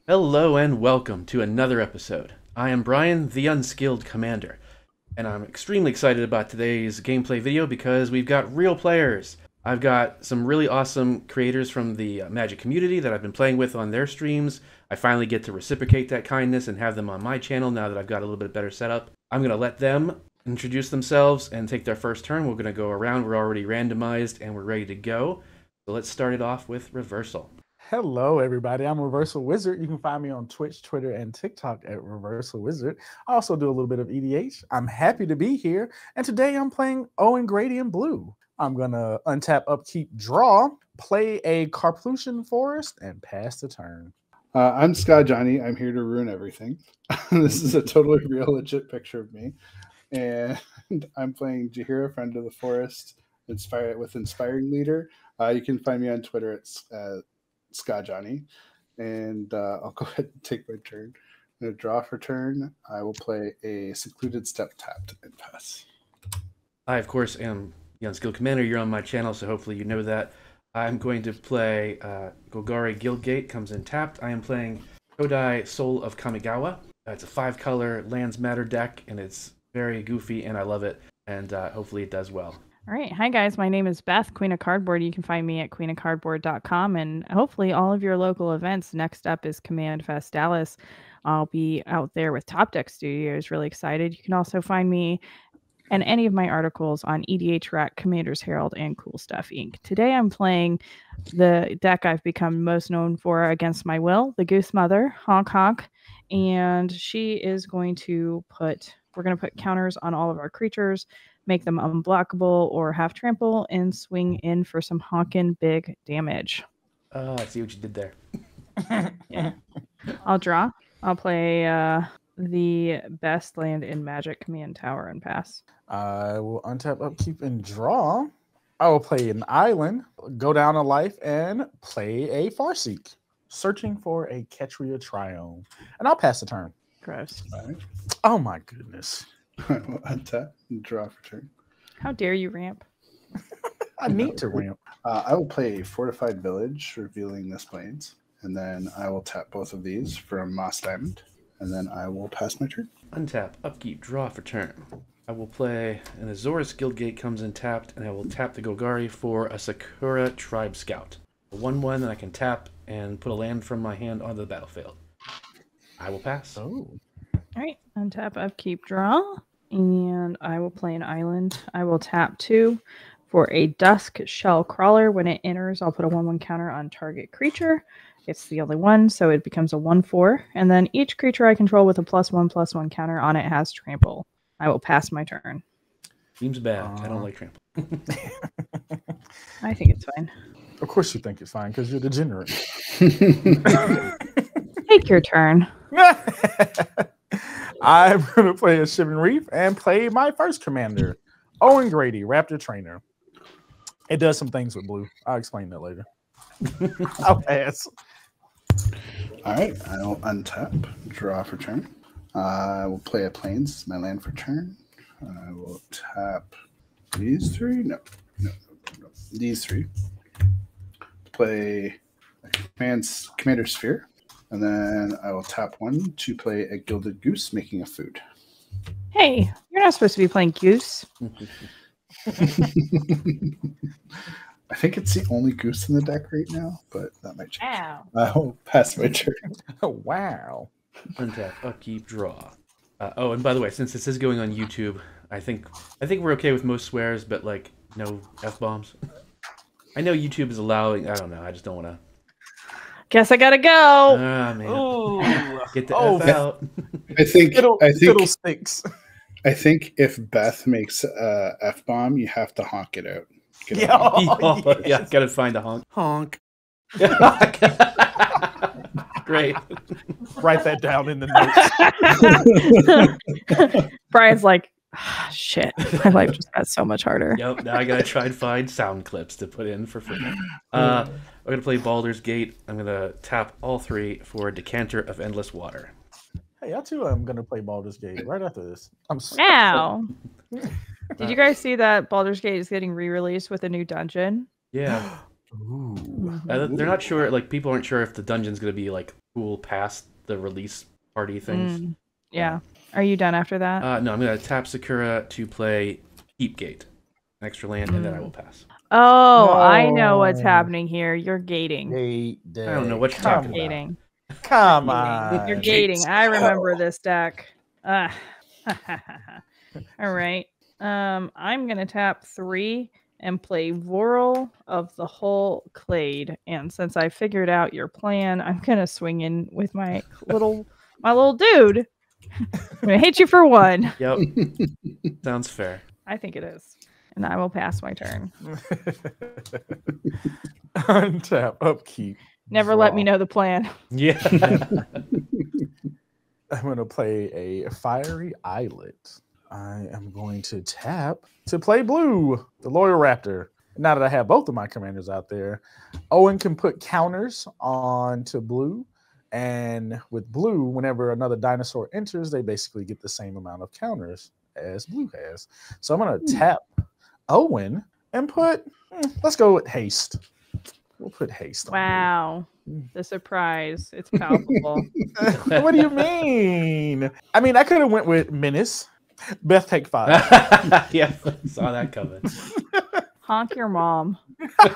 Hello and welcome to another episode. I am Brian, the Unskilled Commander, and I'm extremely excited about today's gameplay video because we've got real players. I've got some really awesome creators from the Magic community that I've been playing with on their streams. I finally get to reciprocate that kindness and have them on my channel now that I've got a little bit better setup. I'm going to let them introduce themselves and take their first turn. We're going to go around. We're already randomized and we're ready to go. So let's start it off with Reversal. Hello, everybody. I'm Reversal Wizard. You can find me on Twitch, Twitter, and TikTok at Reversal Wizard. I also do a little bit of EDH. I'm happy to be here. And today I'm playing Owen Gradient Blue. I'm going to untap, upkeep, draw, play a Carplution Forest, and pass the turn. I'm Scott Johnny. I'm here to ruin everything. This is a totally real, legit picture of me. And I'm playing Jaheira, Friend of the Forest, with Inspiring Leader. You can find me on Twitter at Scott Johnny, and I'll go ahead and take my turn. I'm going to draw for turn. I will play a Secluded Step tapped and pass. I, of course, am the Unskilled Commander. You're on my channel, so hopefully you know that. I'm going to play Golgari Guildgate, comes in tapped. I am playing Kodai Soul of Kamigawa. It's a 5-color Lands Matter deck, and it's very goofy, and I love it, and hopefully it does well. All right. Hi, guys. My name is Beth, Queen of Cardboard. You can find me at queenofcardboard.com and hopefully all of your local events. Next up is Command Fest Dallas. I'll be out there with Top Deck Studios. Really excited. You can also find me and any of my articles on EDH Rack, Commander's Herald, and Cool Stuff Inc. Today I'm playing the deck I've become most known for against my will, the Goose Mother, Honk Honk. And she is going to we're going to put counters on all of our creatures, make them unblockable or have trample, and swing in for some honkin' big damage. Oh, I see what you did there. Yeah. I'll draw. I'll play the best land in Magic, Command Tower, and pass. I will untap, upkeep, and draw. I will play an island, go down a life, and play a Farseek, searching for a Ketria Triome. And I'll pass the turn. Gross. All right. Oh my goodness. I will untap and draw for turn. How dare you ramp? I need to ramp. I will play a Fortified Village, revealing this Plains, and then I will tap both of these from Moss Diamond, and then I will pass my turn. Untap, upkeep, draw for turn. I will play an Azorius Guildgate, comes in tapped, and I will tap the Golgari for a Sakura Tribe Scout. A 1/1 that I can tap and put a land from my hand onto the battlefield. I will pass. Oh. All right. Untap, upkeep, draw. And I will play an island. I will tap 2 for a Dusk Shell Crawler. When it enters, I'll put a 1/1 counter on target creature. It's the only one, so it becomes a 1/4. And then each creature I control with a +1/+1 counter on it has trample. I will pass my turn. Seems bad. I don't like trample. I think it's fine. Of course you think it's fine, because you're degenerate. Take your turn. I'm going to play a Shivan Reef and play my first commander, Owen Grady, Raptor Trainer. It does some things with blue. I'll explain that later. I'll pass. All right, I will untap, draw for turn. I will play a Plains, my land for turn. I will tap these three. No. These three. Play a Commander Sphere. And then I will tap 1 to play a Gilded Goose, making a food. Hey, you're not supposed to be playing Goose. I think it's the only goose in the deck right now, but that might change. Wow. I will pass my turn. Oh, wow. Untap, upkeep, draw. Oh, and by the way, since this is going on YouTube, I think we're okay with most swears, but like no F-bombs. I know YouTube is allowing. I don't know. I just don't want to. Guess I gotta go. Ah, man. Ooh. Get the F out. I think Fiddlesticks. I think if Beth makes F-bomb, you have to honk it out. Yeah, gotta find a honk. Honk. Great. Write that down in the notes. Brian's like, shit, my life just got so much harder. Yep, now I gotta try and find sound clips to put in for free. I'm gonna play Baldur's Gate. I'm gonna tap all 3 for a Decanter of Endless Water. Hey, I too am gonna play Baldur's Gate right after this. I'm so Wow. Did you guys see that Baldur's Gate is getting re-released with a new dungeon? Yeah. Ooh. They're not sure. Like people aren't sure if the dungeon's going to be like cool past the release party things. Yeah. Are you done after that? No, I'm going to tap Sakura to play Keep Gate, an extra land, and then I will pass. Oh, I know what's No. happening here. You're gating. Gate I don't know what you're Come talking on. about. Gating. Come Gating. on. You're gating. I remember this deck. All right. I'm gonna tap 3 and play Voral of the Whole Clade. And since I figured out your plan, I'm gonna swing in with my little dude. I'm gonna hit you for 1. Yep. Sounds fair. I think it is. And I will pass my turn. Untap, upkeep. Never let me know the plan. Yeah. I'm going to play a Fiery Islet. I am going to tap to play blue, the Loyal Raptor. Now that I have both of my commanders out there, Owen can put counters onto blue. And with blue, whenever another dinosaur enters, they basically get the same amount of counters as blue has. So I'm going to tap Owen and put, let's go with haste. We'll put haste. Wow. The surprise. It's palpable. What do you mean? I mean, I could have went with menace. Beth, take 5. Yeah, saw that coming. Honk your mom. And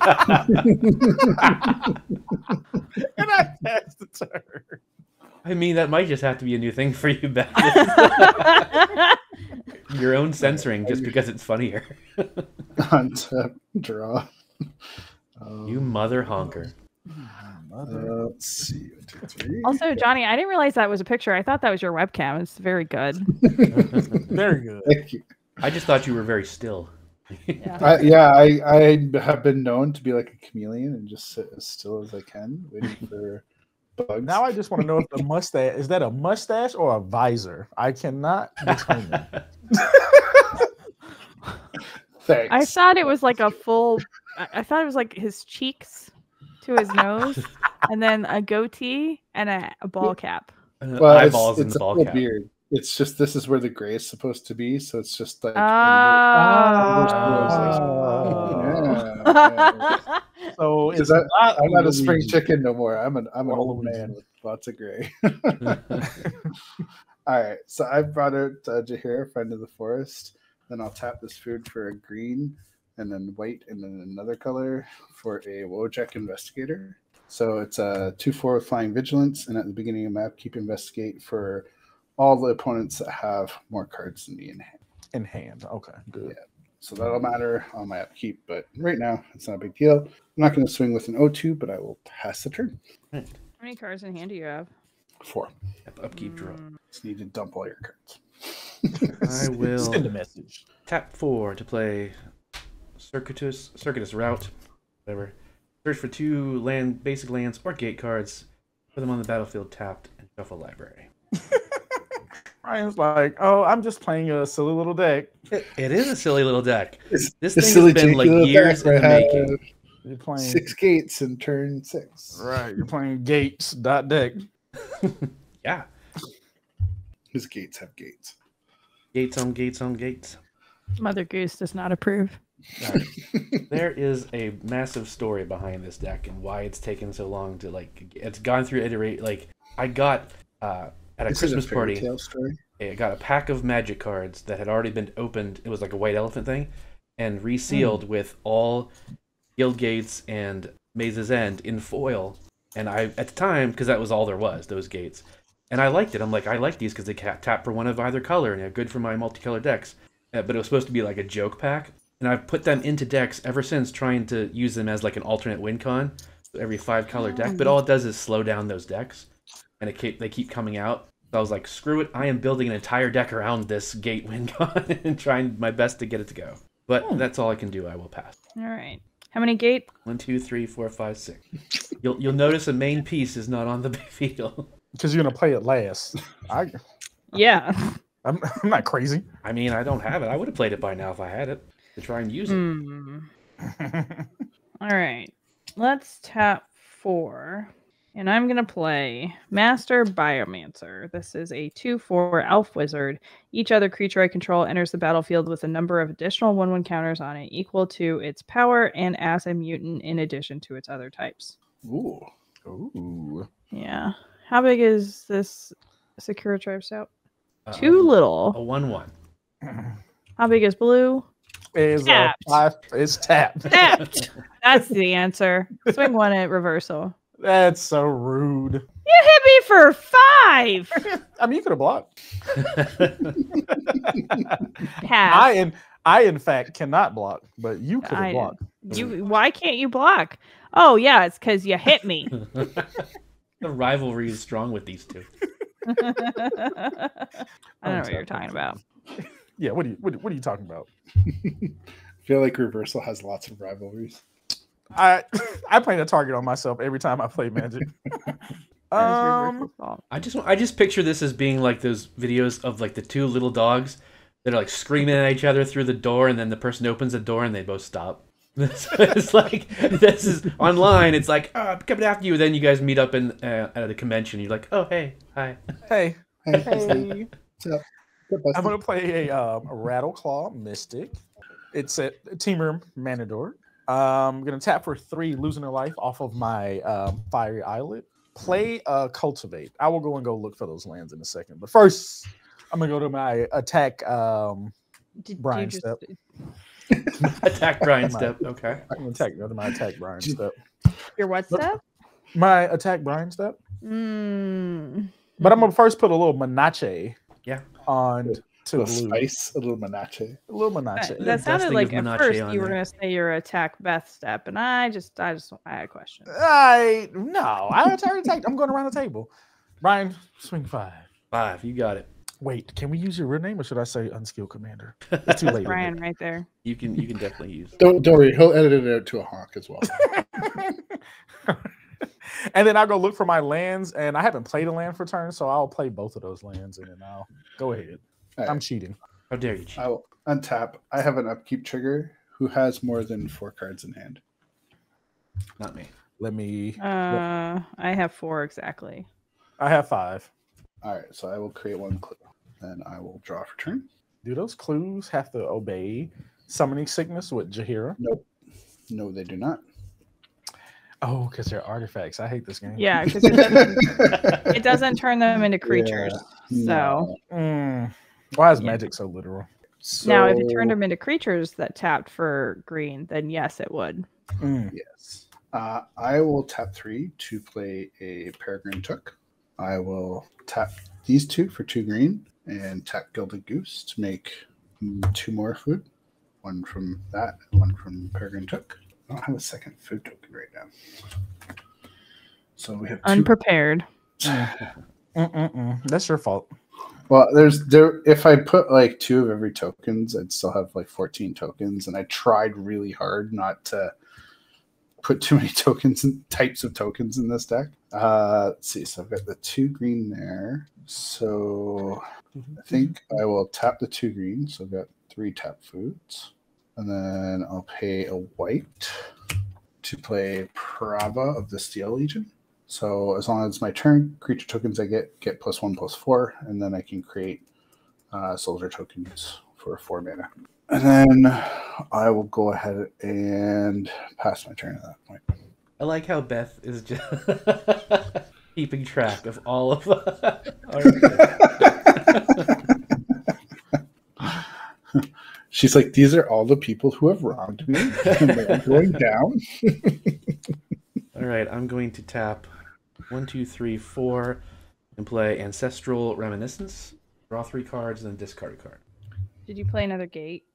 I passed the turn. I mean, that might just have to be a new thing for you, Beth. Your own censoring just because it's funnier. Untap, draw. You mother honker. Let's see. 1, 2, 3. Also, Johnny, I didn't realize that was a picture. I thought that was your webcam. It's very good. Very good. Thank you. I just thought you were very still. Yeah. I have been known to be like a chameleon and just sit as still as I can, waiting for bugs. Now I just want to know if the mustache is that a mustache or a visor? I cannot determine. Thanks. I thought it was like a full. I thought it was like his cheeks to his nose, and then a goatee and a ball cap. Well, Eyeballs it's and ball a cap. beard. It's just this is where the gray is supposed to be, so it's just like. So it's I'm not a spring chicken no more. I'm an old Luigi. man with lots of gray. All right, so I brought out Jahira, Friend of the Forest. Then I'll tap this food for a green, and then white, and then another color for a Wojak Investigator. So it's a 2/4 with Flying Vigilance, and at the beginning of the map, keep Investigate for all the opponents that have more cards than me in hand. in hand. Okay, good. Yeah. So that'll matter on my upkeep, but right now it's not a big deal. I'm not going to swing with an O2, but I will pass the turn. How many cards in hand do you have? 4. Upkeep draw. Just need to dump all your cards. I will Send a message. tap 4 to play Circuitous Route, whatever. Search for 2 basic lands or gate cards. Put them on the battlefield tapped and shuffle library. Ryan's like, oh, I'm just playing a silly little deck. It is a silly little deck. This a thing silly has been like little years deck in the where I making. have You're playing 6 gates in turn 6. right. You're playing gates deck. Yeah. His gates have gates. Gates on gates on gates. Mother Goose does not approve. There is a massive story behind this deck and why it's taken so long to it's gone through iterate. I got at a Christmas party. I got a pack of Magic cards that had already been opened. It was like a white elephant thing, and resealed with all Guild Gates and Maze's End in foil. And I, at the time, because that was all there was, those gates, and I liked it. I'm like, I like these because they tap for one of either color, and they're good for my multicolor decks. But it was supposed to be like a joke pack, and I've put them into decks ever since, trying to use them as like an alternate win con, every 5-color deck. But all it does is slow down those decks, and they keep coming out. So I was like, screw it, I am building an entire deck around this gate win con and trying my best to get it to go. But that's all I can do. I will pass. All right. How many gate? 1, 2, 3, 4, 5, 6. You'll notice a main piece is not on the field. Because you're gonna play it last. Yeah. I'm not crazy. I mean, I don't have it. I would have played it by now if I had it to try and use it. All right. Let's tap 4 And I'm going to play Master Biomancer. This is a 2/4 elf wizard. Each other creature I control enters the battlefield with a number of additional 1/1 counters on it equal to its power and as a mutant in addition to its other types. Ooh. Ooh. Yeah. How big is this Secure Tribe Stout? Too little. A 1/1. How big is blue? Is Tapped. 5? It's tapped. Tapped. That's the answer. Swing 1 at reversal. That's so rude. You hit me for 5. I mean, you could have blocked. Pass. I in fact cannot block, but you could have blocked. Why can't you block? Oh yeah, it's because you hit me. The rivalry is strong with these two. I don't know what you're talking about. Yeah, what are you talking about? I feel like Reversal has lots of rivalries. I plan to target on myself every time I play Magic. I just picture this as being like those videos of like the two little dogs that are like screaming at each other through the door, and then the person opens the door and they both stop. It's like this is online. It's like, oh, I'm coming after you. Then you guys meet up at a convention. You're like, oh hey, hi, hey. So, I'm gonna play a Rattleclaw Mystic. It's a Teamer Manador. I'm gonna tap for 3, losing a life off of my Fiery Islet. Play Cultivate. I will go look for those lands in a second. But first, I'm gonna go to my attack Brian step. Attack Brian step. Okay. I'm gonna go to my attack Brian step. Your what step? My attack Brian step. But I'm gonna first put a little Menace. Yeah. On to a little spice, a little Menace. A little Menace. That sounded like at first you were going to say your attack Beth step, and I had a question. No, I already attacked. I'm going around the table. Brian, swing 5. 5. You got it. Wait, can we use your real name, or should I say Unskilled Commander? It's too late. Brian, right there. You can definitely use. Don't worry, he'll edit it out to a honk as well. And then I'll go look for my lands, and I haven't played a land for turn, so I'll play both of those lands, and then I'll go ahead. Right. I'm cheating. How dare you cheat? I will untap. I have an upkeep trigger. Who has more than 4 cards in hand? Not me. Let me. I have 4 exactly. I have 5. All right, so I will create 1 clue, and I will draw for turn. Do those clues have to obey Summoning Sickness with Jaheira? Nope. No, they do not. Oh, because they're artifacts. I hate this game. Yeah, because it doesn't turn them into creatures. Yeah, so why is Magic so literal? Now, if you turned them into creatures that tapped for green, then yes, it would. Yes. I will tap 3 to play a Peregrine Took. I will tap these 2 for 2 green and tap Gilded Goose to make 2 more food. 1 from that and 1 from Peregrine Took. I don't have a second food token right now. So we have 2. Unprepared. That's your fault. Well, if I put like 2 of every tokens, I'd still have like 14 tokens, and I tried really hard not to put too many tokens and types of tokens in this deck. Let's see. So I've got the 2 green there. So I think I will tap the 2 green. So I've got 3 tap foods. And then I'll pay a white to play Prava of the Steel Legion. So as long as my turn, creature tokens I get +1/+4, and then I can create soldier tokens for 4 mana. And then I will go ahead and pass my turn at that point. I like how Beth is just keeping track of all of She's like, these are all the people who have wronged me, and they're going down. All right, I'm going to tap 1, 2, 3, 4, and play Ancestral Reminiscence. Draw 3 cards, and then discard a card. Did you play another gate?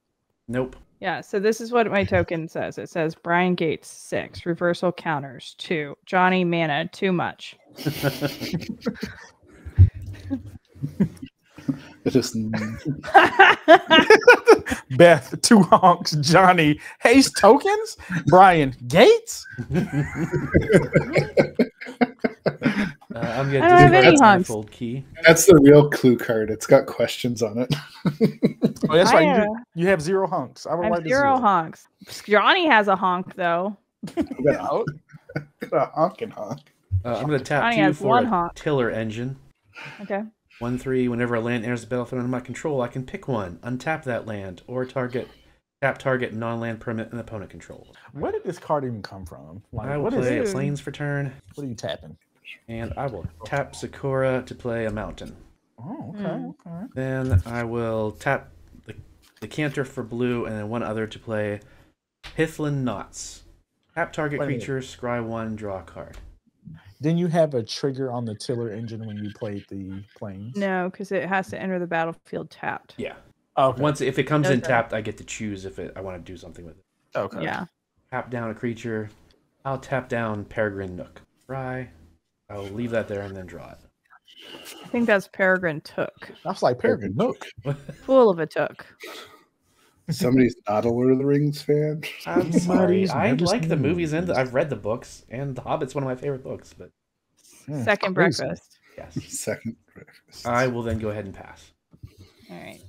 Nope. Yeah, so this is what my token says. It says Brian Gates 6, reversal counters 2, Johnny mana too much. It is Beth 2 honks, Johnny haste tokens, Brian Gates. I'm going I don't have any honks. Fold key. That's the real clue card. It's got questions on it. Oh, that's right. You have 0 honks. I have 0 honks. Johnny has a honk though. Got a honk and honk. I'm going to tap Johnny 2 has for one a honk. Tiller Engine. Okay. 1/3. Whenever a land enters the battlefield under my control, I can pick one, untap that land, or tap target non-land permanent an opponent controls. Where did this card even come from? Like, I will what is play it? Plains for turn, What are you tapping? and I will tap Sakura to play a mountain. Oh, okay, okay. Then I will tap the Canter for blue, and then one other to play Hithlin Knots. Tap target creature, scry 1, draw a card. Didn't you have a trigger on the Tiller Engine when you played the Plains? No, because it has to enter the battlefield tapped. Yeah. Okay. If it comes in tapped, I get to choose if I want to do something with it. Okay. Yeah. Tap down a creature. I'll tap down Peregrine Nook. Scry. I'll leave that there and then draw it. I think that's Peregrine Took. I was like, Peregrine Nook. Fool of a Took. Somebody's not a Lord of the Rings fan. I'm sorry. I never like the seen movies and movies. I've read the books, and The Hobbit's one of my favorite books. But Second crazy. breakfast. yes, Second breakfast. I will then go ahead and pass. All right.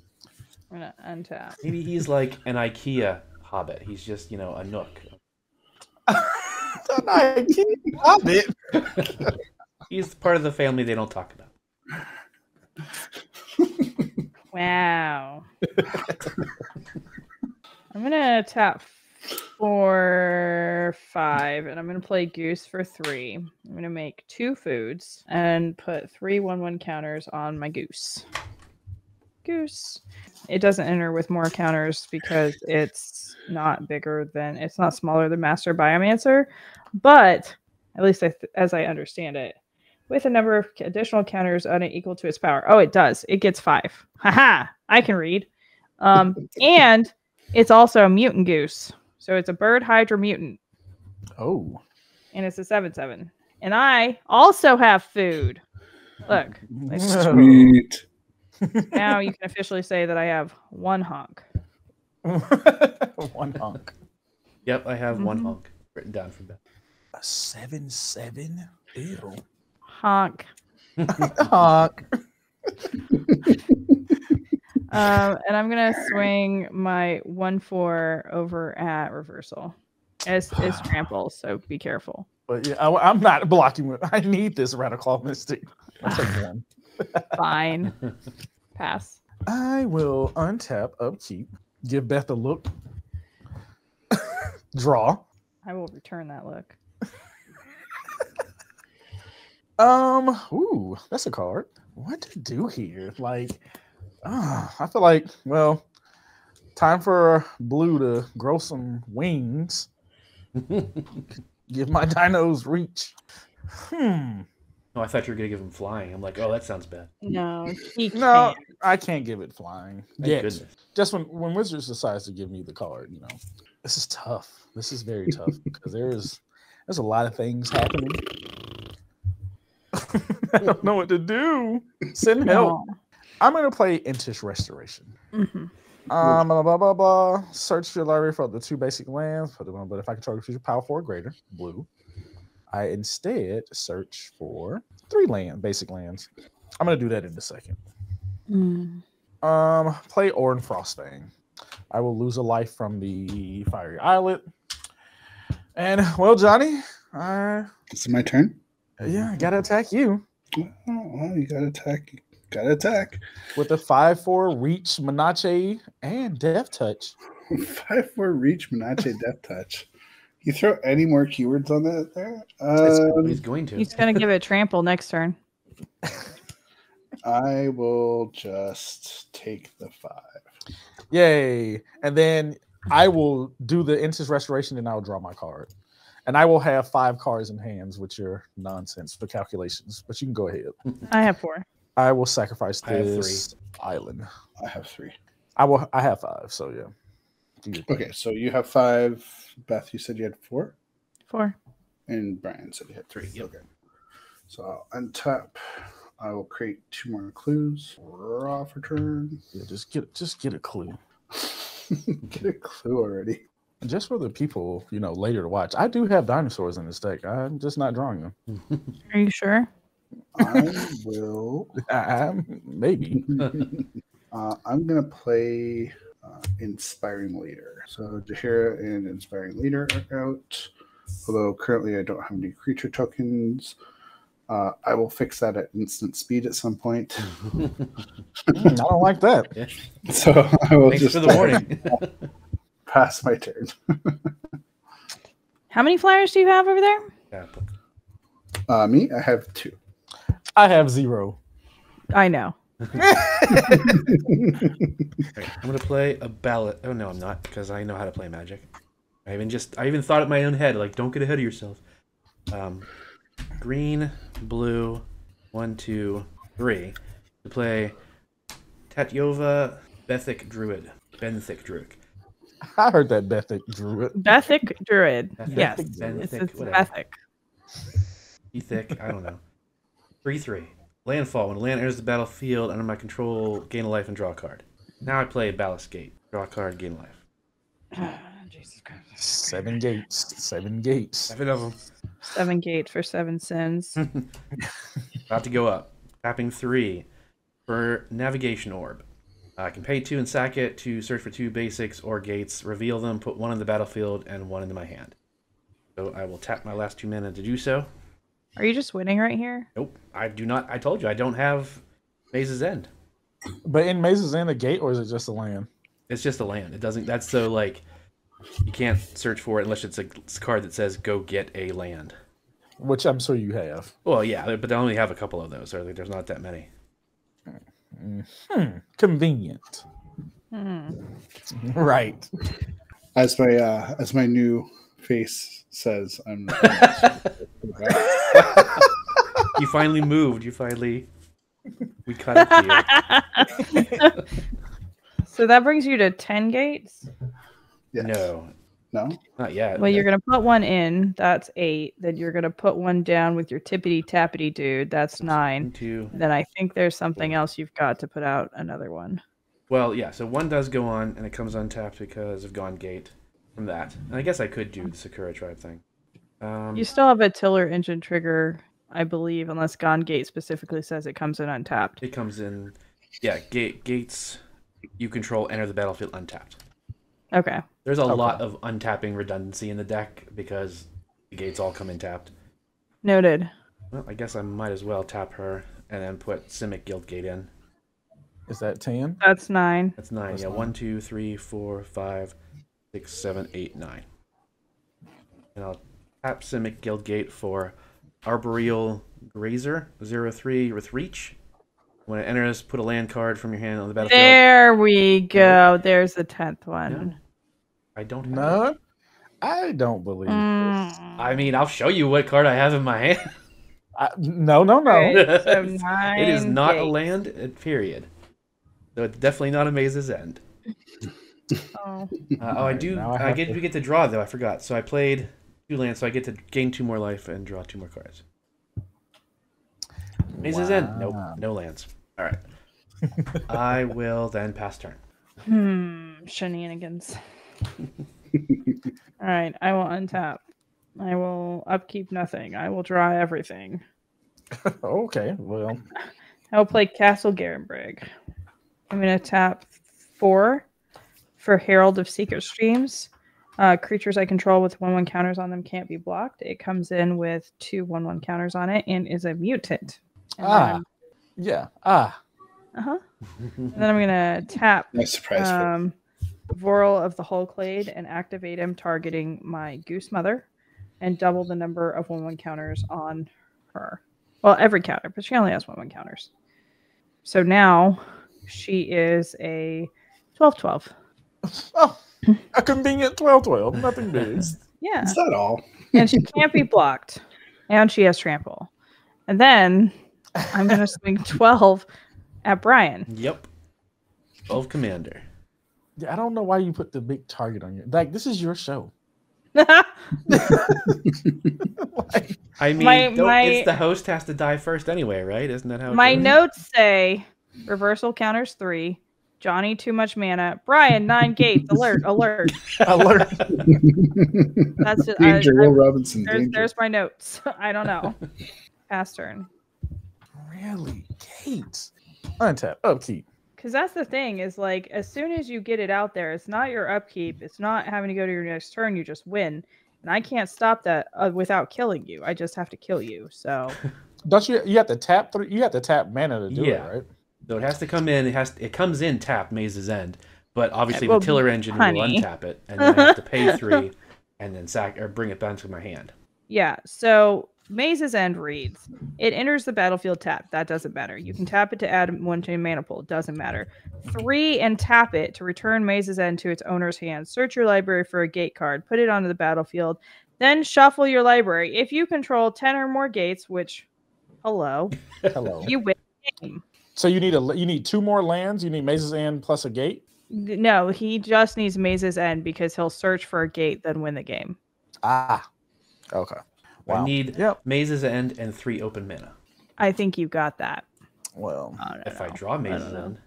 I'm going to untap. Maybe he's like an IKEA Hobbit. He's just a Nook. He's part of the family they don't talk about. Wow. I'm going to tap for 5, and I'm going to play Goose for 3. I'm going to make 2 foods and put 3 1/1 counters on my Goose. Goose. It doesn't enter with more counters because it's not smaller than Master Biomancer, but at least as I understand it, with a number of additional counters on it equal to its power. Oh, it does. It gets 5. Haha! I can read. And it's also a mutant goose. So it's a bird hydra mutant. Oh. And it's a 7/7. And I also have food. Look. Sweet. Now you can officially say that I have 1 honk. 1 honk. Yep, I have 1 honk written down from that. A 7/7? Ew. Honk. Honk. And I'm gonna swing my 1/4 over at reversal. It's trample, so be careful. But yeah, I'm not blocking it. I need this Radiclaw Mystic. I'll take 1. Fine. Pass. I will untap, upkeep, give Beth a look, draw. I will return that look. Ooh, that's a card. What to do here? Like, I feel like, well, time for blue to grow some wings. Give my dinos reach. Oh, I thought you were gonna give him flying. I'm like, oh, that sounds bad. No, he No, can't. I can't give it flying. Thank goodness. Just when Wizards decides to give me the card, this is tough. This is very tough because there's a lot of things happening. I don't know what to do. Send help. No. I'm gonna play Intish Restoration. Mhm. Blah, blah, blah, blah. Search your library for the 2 basic lands. But if I can target creature power 4 or greater, blue. I instead search for 3 basic lands. I'm gonna do that in a second. Play Orin Frostfang. I will lose a life from the Fiery Islet. And well, Johnny, It's my turn. yeah, I gotta attack you. Oh, well, you gotta attack. Gotta attack. With a 5/4 reach, Menache, and Death Touch. 5/4 reach, Menache, Death Touch. You throw any more keywords on that there? He's going to. He's gonna give it trample next turn. I will just take the 5. Yay. And then I will do the Intish Restoration and I'll draw my card. And I will have 5 cards in hands, which are nonsense for calculations. But you can go ahead. I have 4. I will sacrifice I have this island. I have 3. I have 5, so yeah. Do your thing. Okay, so you have 5. Beth, you said you had 4? 4. And Brian said you had 3. Yep. Okay. So I'll untap. I will create 2 more clues. Draw for turn. Yeah, just get a clue. Get a clue already. And just for the people, later to watch. I do have dinosaurs in this deck. I'm just not drawing them. Are you sure? I will. Maybe. I'm going to play Inspiring Leader. So Jaheira and Inspiring Leader are out. Although currently I don't have any creature tokens. I will fix that at instant speed at some point. I don't like that. Yeah. So I will Thanks just for the warning. pass my turn. How many flyers do you have over there? Yeah, Me, I have 2. I have 0. I know. right, I'm gonna play a ballot. Oh no, I'm not, because I know how to play Magic. I even thought it in my own head, like, don't get ahead of yourself. Green, blue, 1, 2, 3 to play Tatyova Benthic Druid. I heard that Bethic Druid. Bethic Druid. Bethic, Yes. Benthic, It's whatever. Bethic. Ethic, I don't know. 3/3. Landfall. When a land enters the battlefield under my control, gain a life and draw a card. Now I play Ballast Gate. Draw a card, gain a life. Jesus Christ. 7 gates. 7 gates. 7 of them. 7 gate for 7 sins. About to go up. Tapping 3 for Navigation Orb. I can pay 2 and sack it to search for 2 basics or gates, reveal them, put 1 in the battlefield, and 1 into my hand. So I will tap my last 2 mana to do so. Are you just winning right here? Nope, I do not. I told you, I don't have Maze's End. But in Maze's End, a gate, or is it just a land? It's just a land. It doesn't. That's so like you can't search for it unless it's a card that says "Go get a land." Which I'm sure you have. Well, yeah, but they only have a couple of those. Or there's not that many. Convenient. Right. As my new face says, I'm You finally moved. We cut it to you. So that brings you to 10 gates? Yes. No, not yet. Well, you're going to put 1 in. That's 8. Then you're going to put 1 down with your tippity-tappity dude. That's 9. 2. Then I think there's something else you've got to put out another one. Well, yeah. So 1 does go on, and it comes untapped because of Gone Gate from that. And I guess I could do the Sakura Tribe thing. You still have a Tiller engine trigger, I believe, unless Gone Gate specifically says it comes in untapped. It comes in. Yeah, gates you control enter the battlefield untapped. Okay. There's a lot of untapping redundancy in the deck because the gates all come in tapped. Noted. Well, I guess I might as well tap her and then put Simic Guild Gate in. Is that 10? That's 9. That's 9. That's yeah, 9. 1, 2, 3, 4, 5, 6, 7, 8, 9. And I'll tap Simic Guild Gate for Arboreal Grazer 0/3 with Reach. When it enters, put a land card from your hand on the battlefield. There we go. There's the 10th one. No, I don't have it. No, I don't believe this. I mean, I'll show you what card I have in my hand. No. Okay, so It is 9 not a gates. land, period. So it's definitely not a Maze's End. Oh. I do. now I have We get to draw though. I forgot. So I played 2 lands, so I get to gain 2 more life and draw 2 more cards. Maze's End. Nope, no lands. All right. I will then pass turn. Shenanigans. All right, I will untap. I will upkeep nothing. I will draw everything. Okay, well. I will play Castle Garenbrig. I'm going to tap 4 for Herald of Secret Streams. Creatures I control with 1/1 counters on them can't be blocked. It comes in with 2 1/1 counters on it and is a mutant. And Yeah. And then I'm going to tap nice surprise. Voral of the Hullclade and activate him, targeting my Goose Mother, and double the number of 1/1 counters on her. Well, every counter, but she only has 1/1 counters. So now she is a 12/12. Oh, a convenient 12/12. Nothing big. Yeah. Is that all? And she can't be blocked. And she has trample. And then I'm going to swing 12 at Brian. Yep. 12 Commander. Yeah, I don't know why you put the big target on your. Like, this is your show. I mean, it's the host has to die first anyway, right? Isn't that how? My notes say reversal counters 3. Johnny, too much mana. Brian, 9 gates. Alert. Alert. That's just, Danger, Will Robinson. Danger. there's my notes. I don't know. Pass turn. Really? Gates. Untap. Upkeep. Because that's the thing is, like, as soon as you get it out there, it's not your upkeep. It's not having to go to your next turn. You just win. And I can't stop that without killing you. I just have to kill you. So Don't you have to tap through? You have to tap mana to do it, right? So it has to come in. It comes in tapped Maze's End, but obviously Well, the Tiller Engine will honey. untap it, and then I have to pay 3, and then sack or bring it back to my hand. Yeah, so Maze's End reads, it enters the battlefield tapped. That doesn't matter. You can tap it to add 1 to your mana pool. Doesn't matter. 3 and tap it to return Maze's End to its owner's hand. Search your library for a gate card. Put it onto the battlefield. Then shuffle your library. If you control 10 or more gates, which, hello, you win the game. So you need 2 more lands. You need Maze's End plus a gate. No, he just needs Maze's End because he'll search for a gate, then win the game. Ah, okay. Wow. I need Maze's End and 3 open mana. I think you got that. Well, if I draw Maze's End.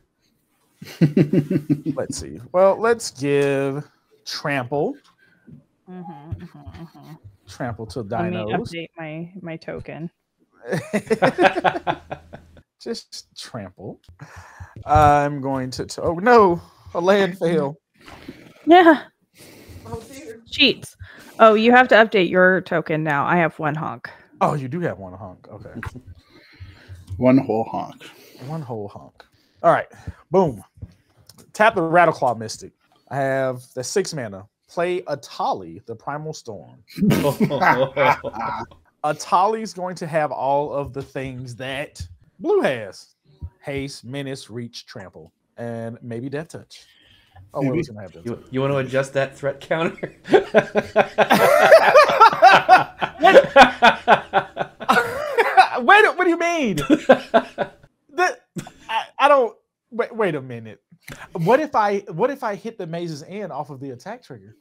Let's see. Well, let's give Trample. Trample to Dinos. Let me update my token. Just Trample. I'm going to... Oh, no. A land fail. Yeah. Oh, dear. Cheats. Oh, you have to update your token now. I have 1 honk. Oh, you do have 1 honk. Okay. 1 whole honk. 1 whole honk. All right. Boom. Tap the Rattleclaw Mystic. I have the 6 mana. Play Atali, the Primal Storm. Atali's going to have all of the things that Blue has. Haste, Menace, Reach, Trample, and maybe Death Touch. Oh, maybe. Gonna have you want to adjust that threat counter? What do you mean? I don't. Wait a minute. What if I hit the Maze's End off of the attack trigger?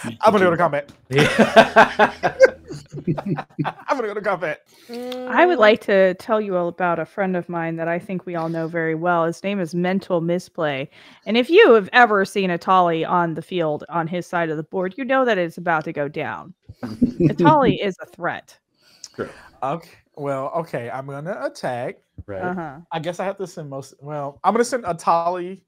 I'm gonna go to combat. I'm gonna go to combat. I would like to tell you all about a friend of mine that I think we all know very well. His name is Mental Misplay. And if you have ever seen Atali on the field on his side of the board, you know that it's about to go down. Atali is a threat. True. Okay. Well, okay. I'm gonna attack. Right. I guess I have to send most. Well, I'm gonna send Atali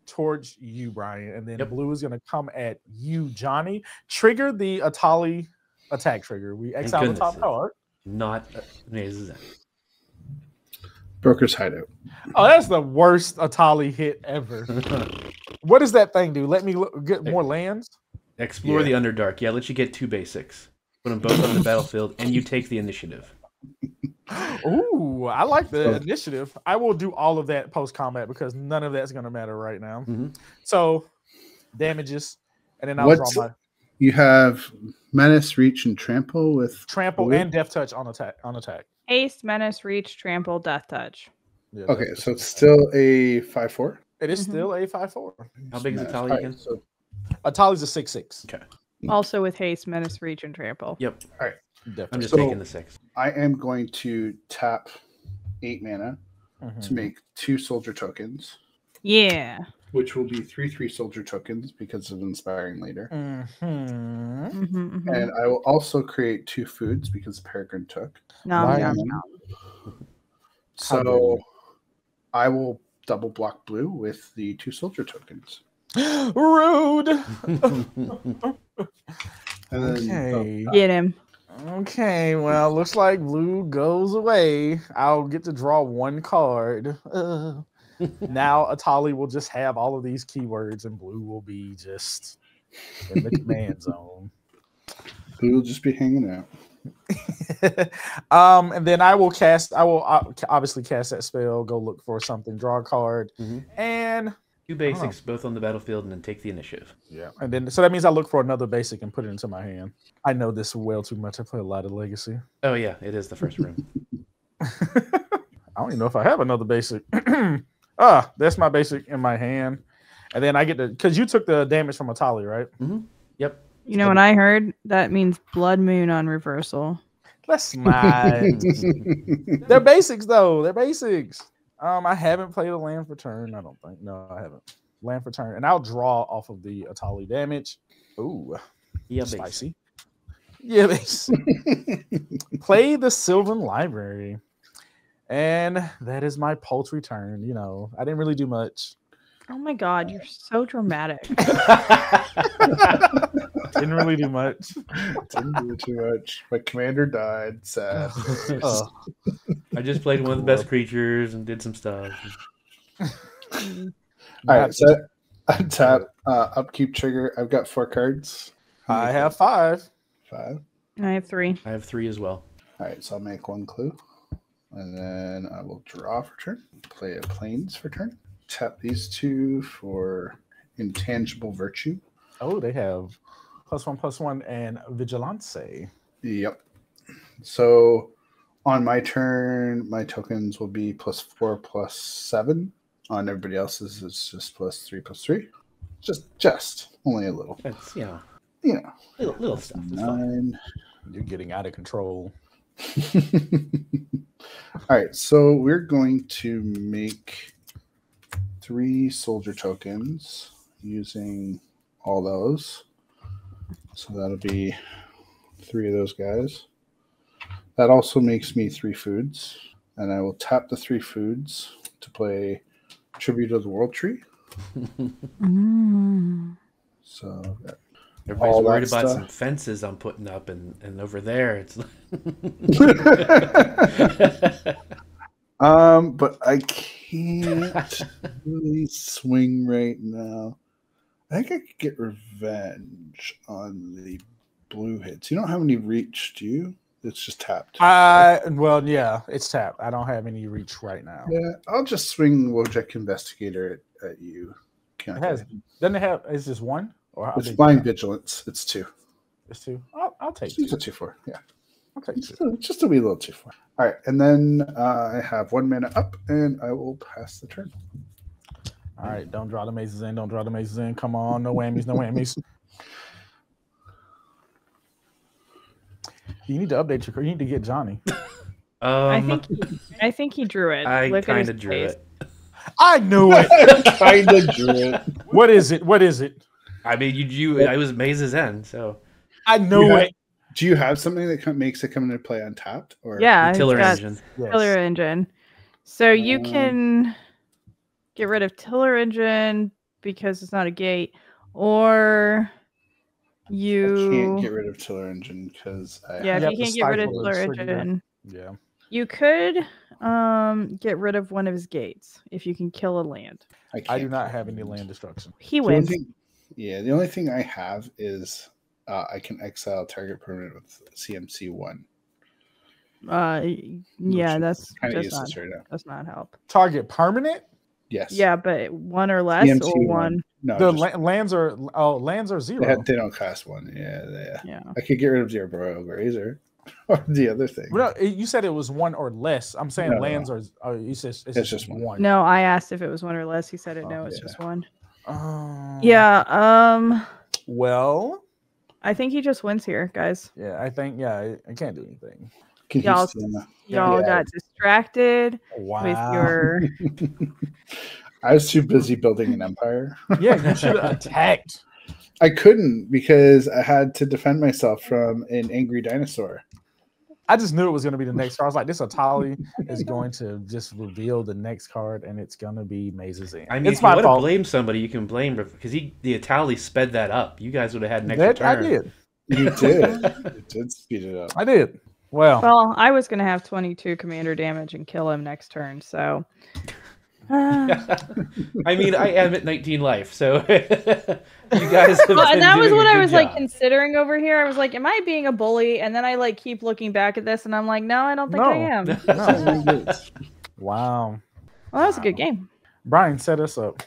towards you, Brian, and then Blue is gonna come at you, Johnny. Trigger the Atali attack trigger. We exile the top card. Not Maze's End. Broker's Hideout. Oh, that's the worst Atali hit ever. What does that thing do? Let me get more lands? Explore the Underdark. Yeah, let you get 2 basics. Put them both on the battlefield, and you take the initiative. Ooh, I like the initiative. I will do all of that post-combat because none of that's going to matter right now. So, damages, and then I'll draw my... You have Menace, Reach, and Trample with... Trample and Death Touch on attack. Haste, Menace, Reach, Trample, Death Touch. Yeah, okay, so it's still a 5/4? It is still a 5/4. How big is Atali again? So Atali's a 6/6. Okay. Also with Haste, Menace, Reach, and Trample. Yep. All right. Definitely. I'm just taking the 6. I am going to tap 8 mana to make 2 soldier tokens. Yeah. Which will be 3/3 soldier tokens because of Inspiring Leader. Mm-hmm. And I will also create 2 foods because Peregrine took. No. So I will double block blue with the 2 soldier tokens. Rude. Okay. Get him. Okay, well, looks like blue goes away. I'll get to draw 1 card. Now Atali will just have all of these keywords, and blue will be just in the command zone. Blue will just be hanging out. And then I will obviously cast that spell, go look for something, draw a card, and 2 basics, both on the battlefield, and then take the initiative. Yeah, and then so that means I look for another basic and put it into my hand. I know this well too much. I play a lot of Legacy. Oh yeah, it is the first room. I don't even know if I have another basic. That's my basic in my hand, and then I get to because you took the damage from Atali, right? Yep. You know what I heard? That means Blood Moon on reversal. Let's not. They're basics though. They're basics. I haven't played a land for turn. I don't think. No, I haven't. Land for turn, and I'll draw off of the Atali damage. Ooh, yeah, spicy. Yeah, play the Sylvan Library, and that is my poultry turn. You know, I didn't really do much. Oh my god, you're so dramatic. Didn't really do much. Didn't do too much. My commander died. Sad. Oh, I just played one of the best creatures and did some stuff. All right, so tap upkeep trigger. I've got 4 cards. I have 5. 5. I have 3. I have 3 as well. All right, so I'll make 1 clue, and then I will draw for turn. Play a plains for turn. Tap these 2 for intangible virtue. Oh, they have +1/+1 and vigilance. Yep. So on my turn, my tokens will be +4/+7. On everybody else's, it's just +3/+3. Just only a little. That's Little stuff. It's fine. 9. You're getting out of control. All right, so we're going to make 3 soldier tokens using all those. So that'll be 3 of those guys. That also makes me 3 foods, and I will tap the 3 foods to play Tribute of the World Tree. So everybody's all worried that about stuff. some fences I'm putting up, and over there it's. But I can't really swing right now. I think I could get revenge on the blue hits. You don't have any reach, do you? It's just tapped. Well, yeah, it's tapped. I don't have any reach right now. Yeah, I'll just swing Wojek Investigator at you. It has. Doesn't it have? Is this 1? Or how It's big- blind vigilance. It's 2. It's 2. I'll take It's 2. a 2/4. Yeah, I'll take 2. just a wee little 2/4. All right, and then I have 1 mana up, and I will pass the turn. All right, don't draw the mazes in. Don't draw the mazes in. Come on, no whammies, no whammies. You need to update your. You need to get Johnny. I think he drew it. I Look at kind his of drew face. it. I knew it. Kind of drew it. What is it? What is it? I mean, I was Maze's End, so I knew it. Do you have something that makes it come into play untapped? Or Yeah, the Tiller it's got Engine. Yes. Tiller Engine. So you can get rid of Tiller Engine because it's not a gate, or I you can't get rid of Tiller Engine because yeah, You if you have to can't get rid of stifle Tiller the trigger. Engine, Yeah. you could get rid of one of his gates if you can kill a land. I do not have any land destruction. He The only wins. thing- the only thing I have is I can exile target permanent with CMC 1. Yeah, that's Kind of just not, useless right now. does not help. Target permanent. Yes. Yeah, but 1 or less, CMC or 1. 1. No, The just- lands are 0. they don't cost 1. Yeah. Yeah. I could get rid of Zero Royal Grazer or the other thing. Well, no, you said it was 1 or less. I'm saying No, lands are. You said it's just 1. No, I asked if it was 1 or less. He said it. No, it's yeah. just 1. Um, Yeah. Well. I think he just wins here, guys. Yeah, I think. Yeah, I can't do anything. Can he Y'all- stand up? Y'all Yeah. got distracted Wow. with your. I was too busy building an empire. Yeah, you should have attacked. I couldn't because I had to defend myself from an angry dinosaur. I just knew it was going to be the next card. I was like, this Atali is going to just reveal the next card, and it's going to be Maze's End. I mean, it's if you my want to fault. blame somebody, you can blame because the Itali sped that up. You guys would have had an extra I turn. did. You did. You did speed it up. I did. Well, Well, I was going to have 22 commander damage and kill him next turn, so. I mean, I am at 19 life, so you guys have Well, been and that was doing what a I good was like job. considering over here. I was like, am I being a bully? And then I like keep looking back at this and I'm like, no, I don't think I No. am. no. Wow. Well, that was a good game. Brian set us up.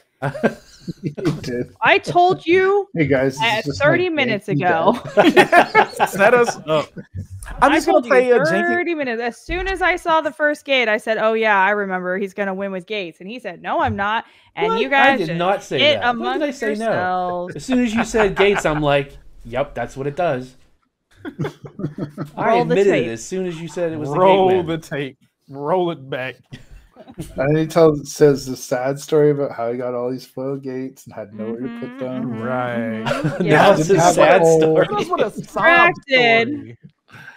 You did. I told you Hey guys, this at is just 30 my minutes Yankee ago. Set us up. I'm just going told to play you a janky. 30 minutes. As soon as I saw the first gate, I said, oh, yeah, I remember he's going to win with gates. And he said, no, I'm not. And What? you guys I did just not say hit that. When among did I say no? yourselves. As soon as you said Gates, I'm like, yep, that's what it does. I Roll the admitted tape. it as soon as you said it was Roll the the Gateway. tape. Roll it back. And he says the sad story about how he got all these foil gates and had nowhere to put them. Right. Now Yeah. it's Didn't a have sad a hole. story. That's what a sob Distracted. story.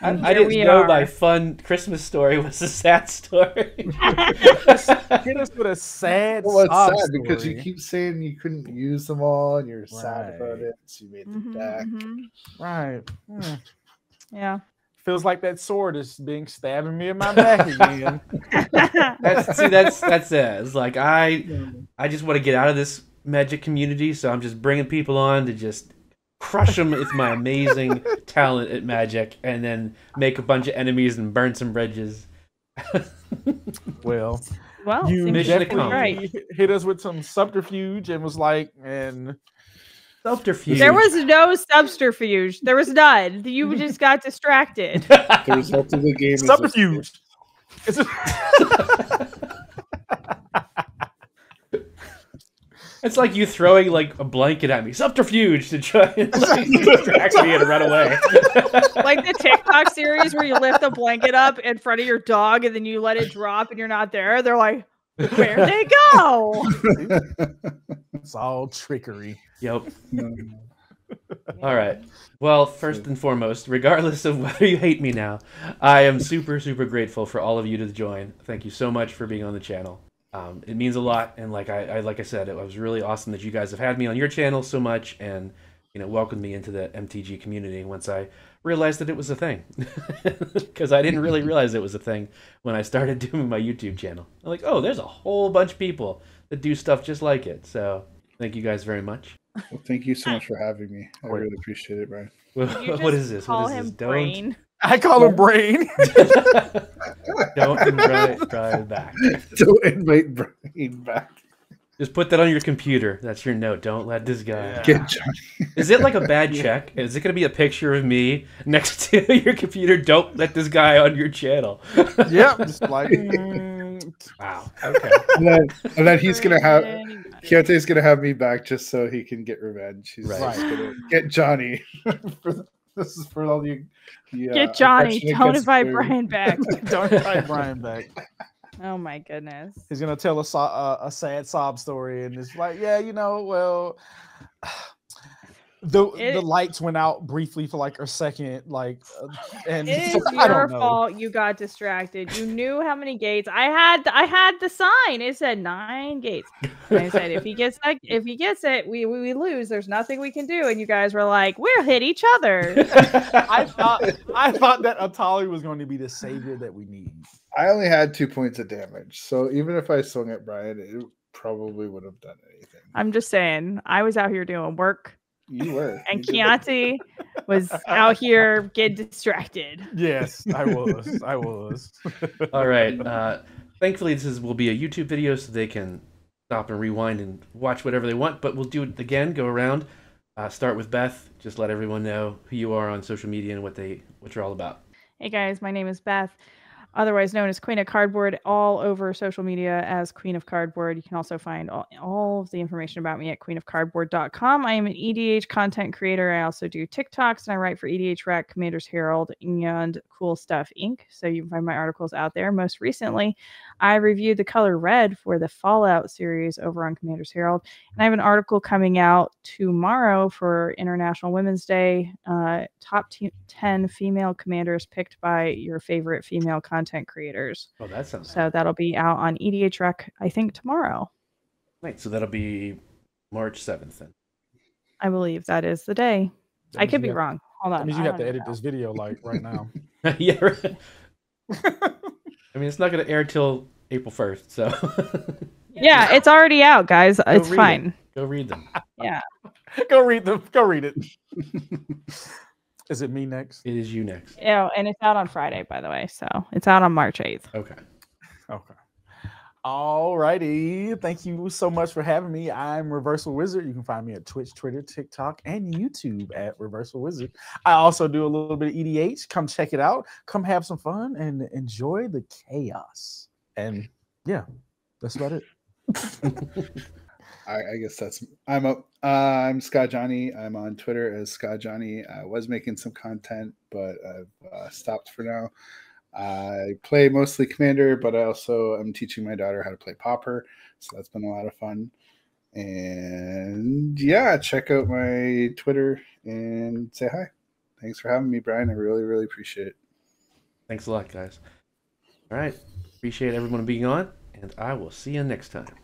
I didn't know my fun Christmas story was a sad story. Hit us with a sad Well, it's sob sad story. because you keep saying you couldn't use them all and you're sad about Right. it, so you made them back. Right. Yeah. Feels like that sword is being stabbing me in my back again. That's it. It's like I just want to get out of this Magic community, so I'm just bringing people on to just crush them with my amazing talent at Magic, and then make a bunch of enemies and burn some bridges. Well, you definitely hit us with some subterfuge and was like, and subterfuge. There was no subterfuge. There was none. You just got distracted. The result of the game subterfuge. It's like you throwing like a blanket at me. Subterfuge to try and like, distract me and run away. Like the TikTok series where you lift a blanket up in front of your dog and then you let it drop and you're not there. They're like, where'd they go? It's all trickery. Yep. All right. Well, first and foremost, regardless of whether you hate me now, I am super, super grateful for all of you to join. Thank you so much for being on the channel. It means a lot, and like I said, it was really awesome that you guys have had me on your channel so much, and welcomed me into the MTG community once I realized that it was a thing, because I didn't really realize it was a thing when I started doing my YouTube channel. I'm like, oh, there's a whole bunch of people that do stuff just like it. So thank you guys very much. Well, thank you so much for having me. I really appreciate it, Brian. What is this? What is this? Brain. I call him Brain. Don't invite Brian back. Don't invite Brian back. Just put that on your computer. That's your note. Don't let this guy get Johnny. Is it like a bad check? Is it going to be a picture of me next to your computer? Don't let this guy on your channel. Yep. Just like, wow. Okay. And then he's going to have Keontae's going to have me back just so he can get revenge. He's right. going to get Johnny. This is for all you. Get Johnny. Don't invite Brian back. Don't invite Brian back. Oh my goodness. He's gonna tell a sad sob story, and it's like, yeah, well, the lights went out briefly for like a second, and it is your fault. You got distracted. You knew how many gates I had the sign. It said 9 gates. And I said, if he gets it, we lose. There's nothing we can do. And you guys were like, we'll hit each other. I thought that Atali was going to be the savior that we need. I only had 2 points of damage, so even if I swung at Brian, it probably would have done anything. I'm just saying, I was out here doing work. You were. And Keontae was out here getting distracted. Yes, I was. All right. Thankfully, this will be a YouTube video, so they can stop and rewind and watch whatever they want. But we'll do it again. Go around. Start with Beth. Just let everyone know who you are on social media and what you're all about. Hey guys, my name is Beth, otherwise known as Queen of Cardboard, all over social media as Queen of Cardboard. You can also find all of the information about me at queenofcardboard.com. I am an EDH content creator. I also do TikToks, and I write for EDH Rec, Commander's Herald, and Cool Stuff Inc. So you can find my articles out there. Most recently, I reviewed the color red for the Fallout series over on Commander's Herald. And I have an article coming out tomorrow for International Women's Day. Top 10 female commanders picked by your favorite female content creators. Oh, that sounds so good. That'll be out on EDH Rec, I think, tomorrow. Right, so that'll be March 7th then. I believe that is the day. I could be wrong. Hold on. That means you have to edit this video like right now. Yeah, right. I mean, it's not going to air till April 1st, so. Yeah, it's already out, guys. It's fine. Go read them. Yeah. Go read them. Go read it. Is it me next? It is you next. Yeah, and it's out on Friday, by the way. So it's out on March 8th. Okay. All righty. Thank you so much for having me. I'm Reversal Wizard. You can find me at Twitch, Twitter, TikTok, and YouTube at Reversal Wizard. I also do a little bit of EDH. Come check it out. Come have some fun and enjoy the chaos. And yeah, that's about it. I guess I'm Scott Johnny. I'm on Twitter as Scott Johnny. I was making some content, but I've stopped for now. I play mostly Commander, but I also am teaching my daughter how to play Pauper, so that's been a lot of fun. And yeah, check out my Twitter and say hi. Thanks for having me, Brian. I really, really appreciate it. Thanks a lot, guys. All right. Appreciate everyone being on, and I will see you next time.